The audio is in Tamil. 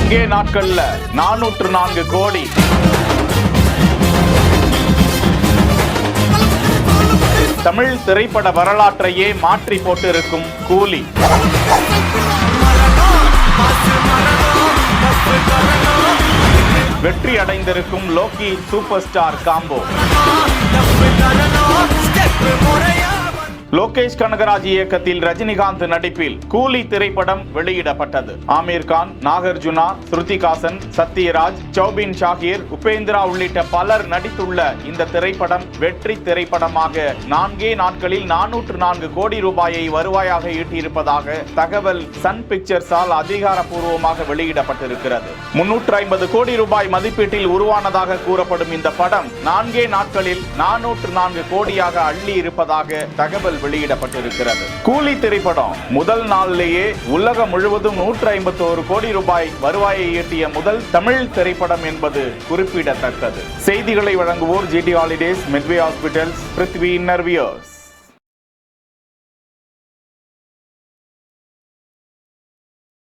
4 நாட்கள்ல 404 கோடி. தமிழ் திரைப்பட வரலாற்றையே மாற்றி போட்டிருக்கும் கூலி. வெற்றி அடைந்திருக்கும் Loki super star combo. Lokesh Kanagaraj இயக்கத்தில் ரஜினிகாந்த் நடிப்பில் கூலி திரைப்படம் வெளியிடப்பட்டது. ஆமீர் கான், நாகார்ஜுனா, ஸ்ருதிஹாசன், சத்யராஜ், சௌபின் ஷாஹீர், உபேந்திரா உள்ளிட்ட பலர் நடித்துள்ள இந்த திரைப்படம் வெற்றி திரைப்படமாக 4 நாட்களில் 404 கோடி ரூபாயை வருவாயாக ஈட்டியிருப்பதாக தகவல் சன் பிக்சர்ஸால் அதிகாரப்பூர்வமாக வெளியிடப்பட்டிருக்கிறது. 350 கோடி ரூபாய் மதிப்பீட்டில் உருவானதாக கூறப்படும் இந்த படம் 4 நாட்களில் 404 கோடியாக அள்ளி இருப்பதாக தகவல் வெளியிடப்பட்டிருக்கிறது. கூலி திரைப்படம் முதல் நாளிலேயே உலகம் முழுவதும் 151 கோடி ரூபாய் வருவாயை ஈட்டிய முதல் தமிழ் திரைப்படம் என்பது குறிப்பிடத்தக்கது. செய்திகளை வழங்குவோர் GT holidays, Medway hospitals, Prithvi இன்னர்வியர்ஸ்.